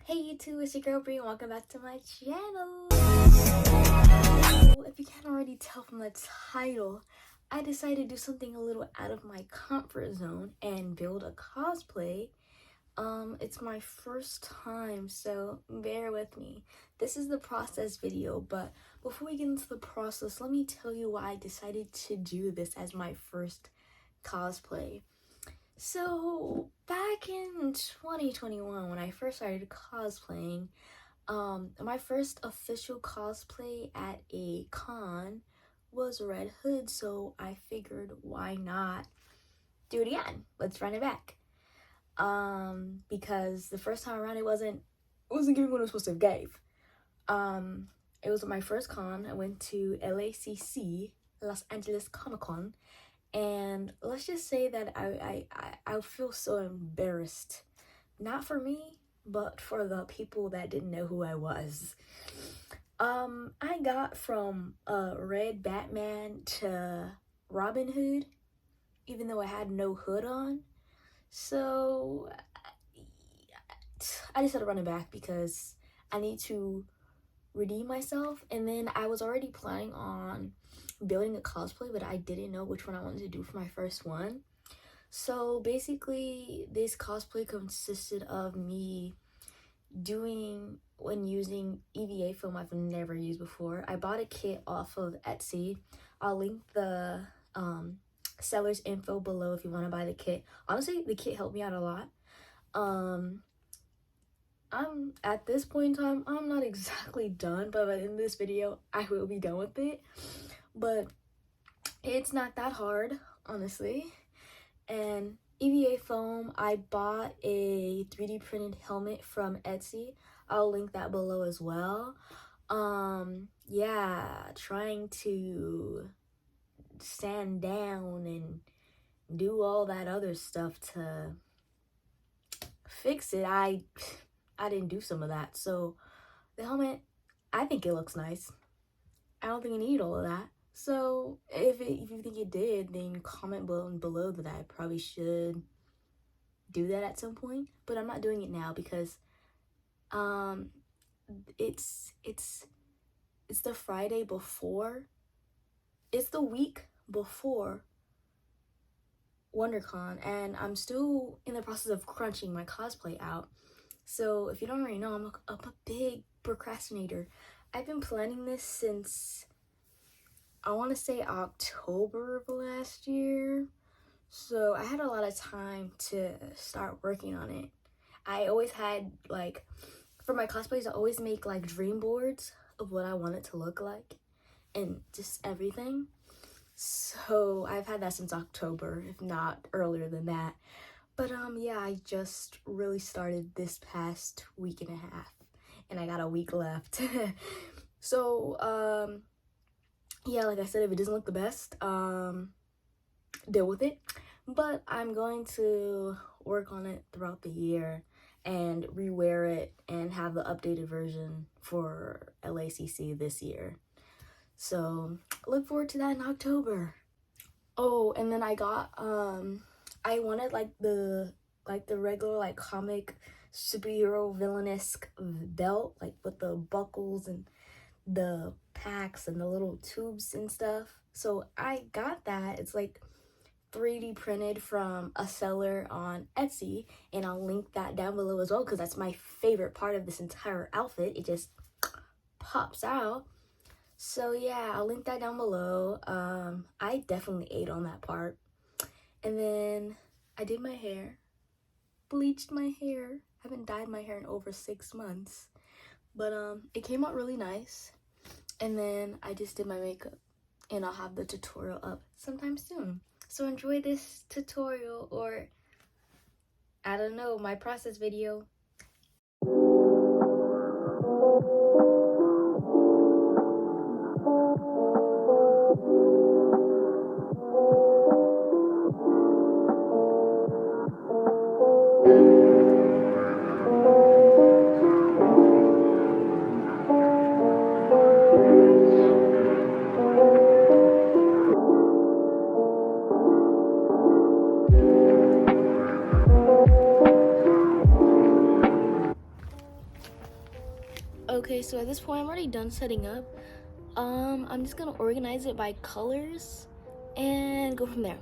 Hey YouTube, it's your girl Bree and welcome back to my channel. If you can't already tell from the title, I decided to do something a little out of my comfort zone and build a cosplay. It's my first time, so bear with me. This is the process video, but before we get into the process, let me tell you why I decided to do this as my first cosplay. So back in 2021, when I first started cosplaying, my first official cosplay at a con was Redhood, so I figured why not do it again? Let's run it back. Because the first time around it wasn't giving what it was supposed to have gave. It was my first con. I went to LACC, Los Angeles Comic Con. And let's just say that I feel so embarrassed, not for me, but for the people that didn't know who I was. I got from Red Batman to Robin Hood, even though I had no hood on. So I just had to run it back because I need to redeem myself. And then I was already planning on building a cosplay, but I didn't know which one I wanted to do for my first one. So basically this cosplay consisted of me doing when using EVA film I've never used before. I bought a kit off of Etsy. I'll link the seller's info below if you want to buy the kit. Honestly, the kit helped me out a lot. I'm at this point in time, I'm not exactly done, but in this video I will be done with it. But it's not that hard, honestly. And EVA foam, I bought a 3D printed helmet from Etsy. I'll link that below as well. Yeah, trying to stand down and do all that other stuff to fix it. I didn't do some of that. So the helmet, I think it looks nice. I don't think I need all of that. So if you think it did, then comment below that I probably should do that at some point. But I'm not doing it now because it's the Friday before. It's the week before WonderCon, and I'm still in the process of crunching my cosplay out. So if you don't already know, I'm a big procrastinator. I've been planning this since, I want to say, October of last year. So I had a lot of time to start working on it. I always had, like, for my cosplays, I always make, like, dream boards of what I want it to look like and just everything. So I've had that since October, if not earlier than that. But yeah, I just really started this past week and a half, and I got a week left. So yeah, like I said, if it doesn't look the best, deal with it. But I'm going to work on it throughout the year and rewear it and have the updated version for LACC this year. So look forward to that in October. Oh, and then I got I wanted like the regular like comic superhero villain-esque belt, like with the buckles and the packs and the little tubes and stuff. So I got that. It's like 3D printed from a seller on Etsy, and I'll link that down below as well because that's my favorite part of this entire outfit. It just pops out. So yeah, I'll link that down below. I definitely ate on that part. And then I did my hair, bleached my hair. I haven't dyed my hair in over 6 months, but it came out really nice. And then I just did my makeup, and I'll have the tutorial up sometime soon. So enjoy this tutorial, or I don't know, my process video. Okay, so at this point I'm already done setting up. I'm just gonna organize it by colors and go from there.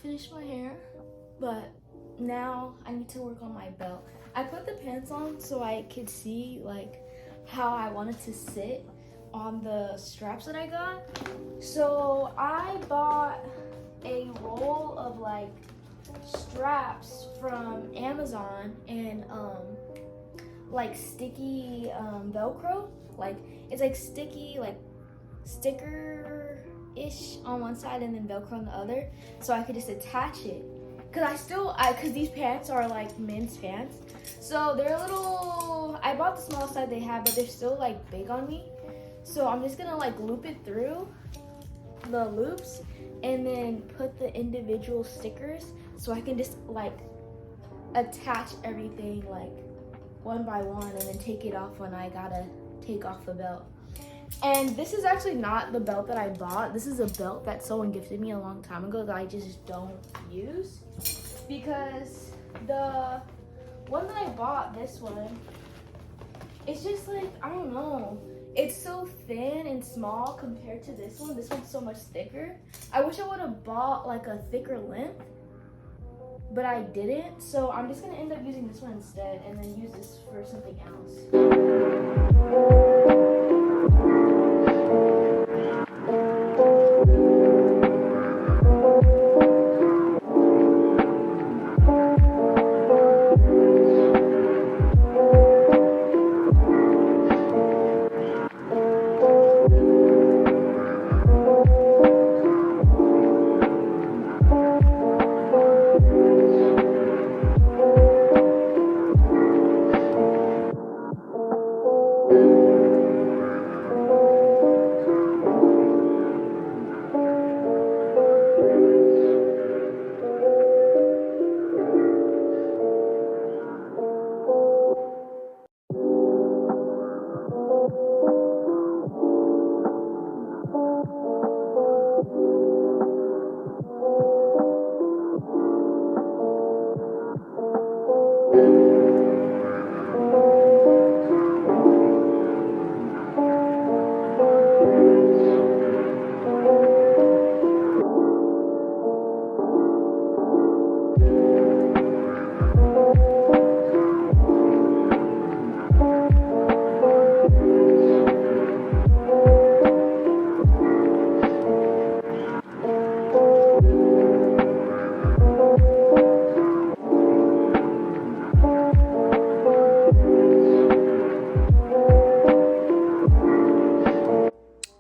Finished my hair, but now I need to work on my belt. I put the pants on so I could see like how I wanted to sit on the straps that I got. So I bought a roll of like straps from Amazon and like sticky Velcro. Like it's like sticky like sticker-ish on one side and then Velcro on the other, so I could just attach it. Cause these pants are like men's pants, so they're a little. I bought the small size they have, but they're still like big on me. So I'm just gonna like loop it through the loops and then put the individual stickers, so I can just like attach everything like one by one and then take it off when I gotta take off the belt. And this is actually not the belt that I bought. This is a belt that someone gifted me a long time ago that I just don't use. Because the one that I bought, this one, it's just like, I don't know. It's so thin and small compared to this one. This one's so much thicker. I wish I would have bought like a thicker length, but I didn't. So I'm just gonna end up using this one instead and then use this for something else.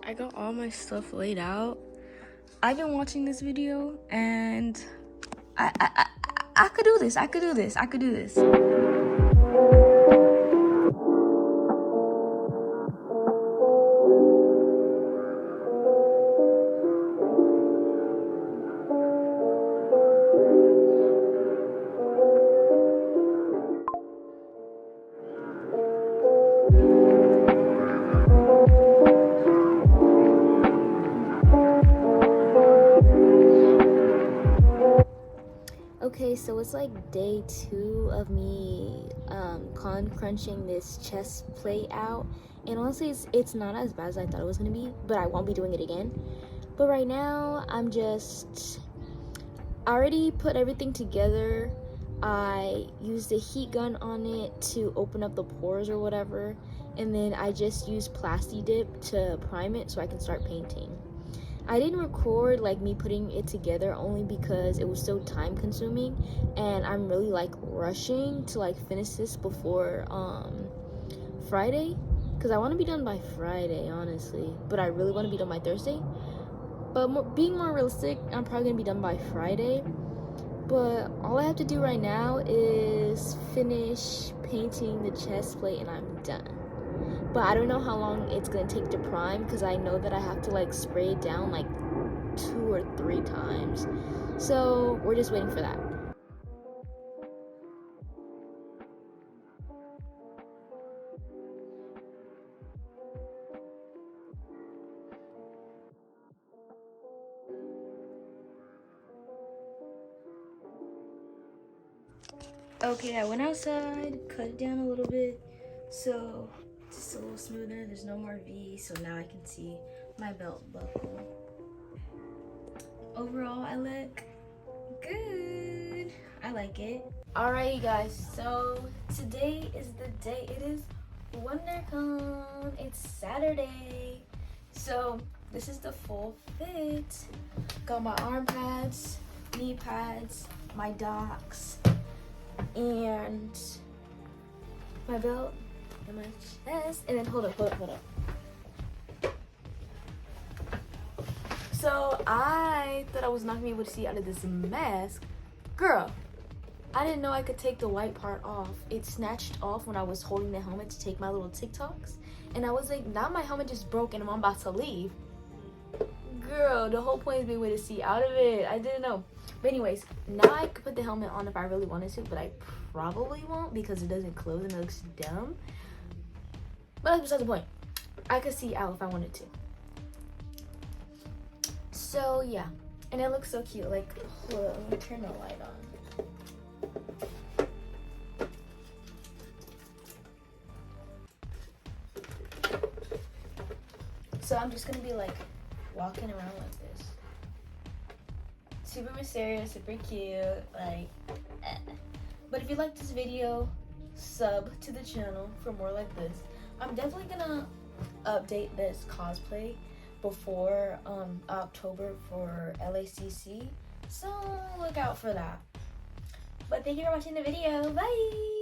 I got all my stuff laid out. I've been watching this video and I could do this. I could do this. I could do this. Okay, so it's like day 2 of me con crunching this chest plate out, and honestly it's not as bad as I thought it was gonna be, but I won't be doing it again. But right now I already put everything together. I used a heat gun on it to open up the pores or whatever, and then I just used Plasti Dip to prime it so I can start painting. I didn't record like me putting it together only because it was so time consuming, and I'm really like rushing to like finish this before Friday, because I want to be done by Friday honestly, but I really want to be done by Thursday. But being more realistic, I'm probably gonna be done by Friday. But all I have to do right now is finish painting the chest plate and I'm done. But I don't know how long it's gonna take to prime, because I know that I have to like spray it down like 2 or 3 times. So we're just waiting for that. Okay, I went outside, cut it down a little bit, so just a little smoother. There's no more V, so now I can see my belt buckle. Overall, I look good. I like it. Alright, you guys, so today is the day. It is WonderCon. It's Saturday. So this is the full fit. Got my arm pads, knee pads, my docks, and my belt and my chest. And then hold up. So I thought I was not gonna be able to see out of this mask. Girl, I didn't know I could take the white part off. It snatched off when I was holding the helmet to take my little TikToks. And I was like, now my helmet just broke and I'm about to leave. Girl, the whole point is being able to see out of it. I didn't know. But anyways, now I could put the helmet on if I really wanted to, but I probably won't because it doesn't close and it looks dumb. But that's besides the point. I could see out if I wanted to. So yeah, and it looks so cute. Like, hold on, let me turn the light on. So I'm just gonna be like walking around like this. Super mysterious, super cute, like But if you like this video, sub to the channel for more like this. I'm definitely gonna update this cosplay before October for LACC, so look out for that. But thank you for watching the video. Bye.